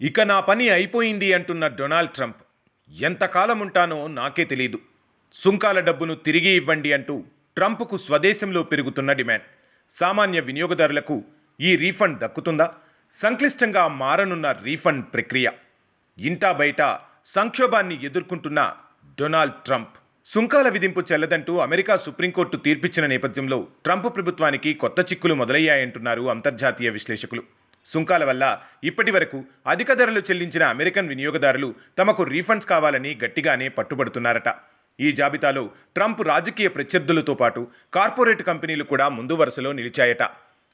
ఇక నా పని అయిపోయింది అంటున్న డొనాల్డ్ ట్రంప్ ఎంతకాలం ఉంటానో నాకే తెలియదు. సుంకాల డబ్బును తిరిగి ఇవ్వండి అంటూ ట్రంప్కు స్వదేశంలో పెరుగుతున్న డిమాండ్. సామాన్య వినియోగదారులకు ఈ రీఫండ్ దక్కుతుందా? సంక్లిష్టంగా మారనున్న రీఫండ్ ప్రక్రియ. ఇంటా బయట సంక్షోభాన్ని ఎదుర్కొంటున్న డొనాల్డ్ ట్రంప్. సుంకాల విధింపు చెల్లదంటూ అమెరికా సుప్రీంకోర్టు తీర్పిచ్చిన నేపథ్యంలో ట్రంప్ ప్రభుత్వానికి కొత్త చిక్కులు మొదలయ్యాయంటున్నారు అంతర్జాతీయ విశ్లేషకులు. సుంకాల వల్ల ఇప్పటి వరకు అధిక ధరలు చెల్లించిన అమెరికన్ వినియోగదారులు తమకు రీఫండ్స్ కావాలని గట్టిగానే పట్టుబడుతున్నారట. ఈ జాబితాలో ట్రంప్ రాజకీయ ప్రత్యర్థులతో పాటు కార్పొరేట్ కంపెనీలు కూడా ముందు వరుసలో నిలిచాయట.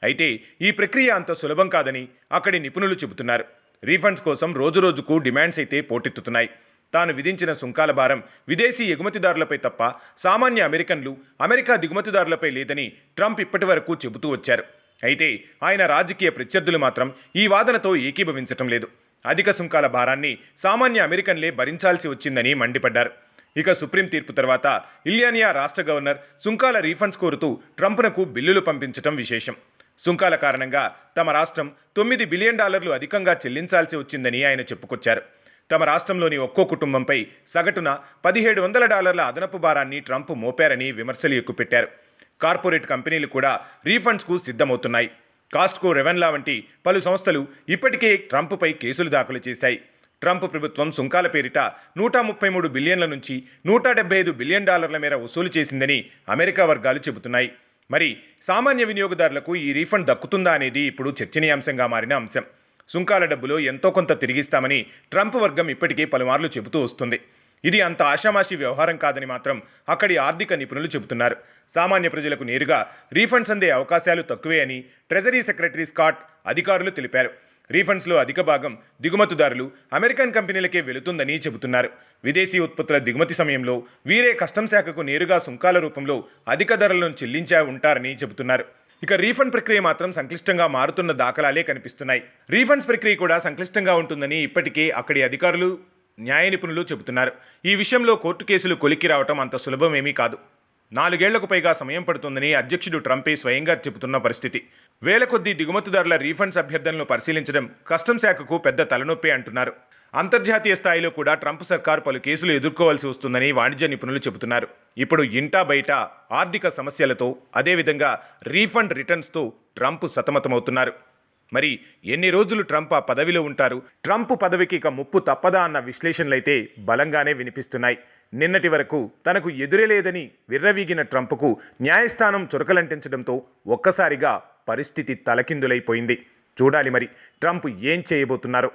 అయితే ఈ ప్రక్రియ అంత సులభం కాదని అక్కడి నిపుణులు చెబుతున్నారు. రీఫండ్స్ కోసం రోజురోజుకు డిమాండ్స్ అయితే పోటెత్తుతున్నాయి. తాను విధించిన సుంకాల భారం విదేశీ ఎగుమతిదారులపై తప్ప సామాన్య అమెరికన్లు, అమెరికా దిగుమతిదారులపై లేదని ట్రంప్ ఇప్పటి వరకు చెబుతూ వచ్చారు. అయితే ఆయన రాజకీయ ప్రత్యర్థులు మాత్రం ఈ వాదనతో ఏకీభవించటం లేదు. అధిక సుంకాల భారాన్ని సామాన్య అమెరికన్లే భరించాల్సి వచ్చిందని మండిపడ్డారు. ఇక సుప్రీం తీర్పు తర్వాత ఇలియానియా రాష్ట్ర గవర్నర్ సుంకాల రీఫండ్స్ కోరుతూ ట్రంప్నకు బిల్లులు పంపించటం విశేషం. సుంకాల కారణంగా తమ రాష్ట్రం $9 బిలియన్ అధికంగా చెల్లించాల్సి వచ్చిందని ఆయన చెప్పుకొచ్చారు. తమ రాష్ట్రంలోని ఒక్కో కుటుంబంపై సగటున $1,700 అదనపు భారాన్ని ట్రంప్ మోపారని విమర్శలు ఎక్కుపెట్టారు. కార్పొరేట్ కంపెనీలు కూడా రీఫండ్స్కు సిద్ధమవుతున్నాయి. కాస్ట్కో, రెవెన్లా వంటి పలు సంస్థలు ఇప్పటికే ట్రంప్పై కేసులు దాఖలు చేశాయి. ట్రంప్ ప్రభుత్వం సుంకాల పేరిట $133 బిలియన్ల నుంచి $175 బిలియన్ మేర వసూలు చేసిందని అమెరికా వర్గాలు చెబుతున్నాయి. మరి సామాన్య వినియోగదారులకు ఈ రీఫండ్ దక్కుతుందా అనేది ఇప్పుడు చర్చనీయాంశంగా మారిన అంశం. సుంకాల డబ్బులో ఎంతో కొంత తిరిగిస్తామని ట్రంప్ వర్గం ఇప్పటికే పలుమార్లు చెబుతూ వస్తుంది. ఇది అంత ఆషామాషి వ్యవహారం కాదని మాత్రం అక్కడి ఆర్థిక నిపుణులు చెబుతున్నారు. సామాన్య ప్రజలకు నేరుగా రీఫండ్స్ అందే అవకాశాలు తక్కువే అని ట్రెజరీ సెక్రటరీ స్కాట్ అధికారులు తెలిపారు. రీఫండ్స్లో అధిక భాగం దిగుమతిదారులు, అమెరికన్ కంపెనీలకే వెళుతుందని చెబుతున్నారు. విదేశీ ఉత్పత్తుల దిగుమతి సమయంలో వీరే కస్టమ్స్ శాఖకు నేరుగా సుంకాల రూపంలో అధిక ధరలను చెల్లించా ఉంటారని చెబుతున్నారు. ఇక రీఫండ్ ప్రక్రియ మాత్రం సంక్లిష్టంగా మారుతున్న దాఖలాలే కనిపిస్తున్నాయి. రీఫండ్స్ ప్రక్రియ కూడా సంక్లిష్టంగా ఉంటుందని ఇప్పటికే అక్కడి అధికారులు, న్యాయ నిపుణులు చెబుతున్నారు. ఈ విషయంలో కోర్టు కేసులు కొలిక్కి రావటం అంత సులభమేమీ కాదు. 4 ఏళ్లకు పైగా సమయం పడుతుందని అధ్యక్షుడు ట్రంపే స్వయంగా చెబుతున్న పరిస్థితి. వేల కొద్దీ దిగుమతిదారుల రీఫండ్స్ అభ్యర్థనలు పరిశీలించడం కస్టమ్స్ శాఖకు పెద్ద తలనొప్పి అంటున్నారు. అంతర్జాతీయ స్థాయిలో కూడా ట్రంప్ సర్కార్ పలు కేసులు ఎదుర్కోవాల్సి వస్తుందని వాణిజ్య నిపుణులు చెబుతున్నారు. ఇప్పుడు ఇంటా బయట ఆర్థిక సమస్యలతో, అదేవిధంగా రీఫండ్ రిటర్న్స్తో ట్రంప్ సతమతమవుతున్నారు. మరి ఎన్ని రోజులు ట్రంప్ ఆ పదవిలో ఉంటారు? ట్రంప్ పదవికి ఇక ముప్పు తప్పదా అన్న విశ్లేషణలైతే బలంగానే వినిపిస్తున్నాయి. నిన్నటి వరకు తనకు ఎదురేలేదని విర్రవీగిన ట్రంప్కు న్యాయస్థానం చురకలంటించడంతో ఒక్కసారిగా పరిస్థితి తలకిందులైపోయింది. చూడాలి మరి ట్రంప్ ఏం చేయబోతున్నారో.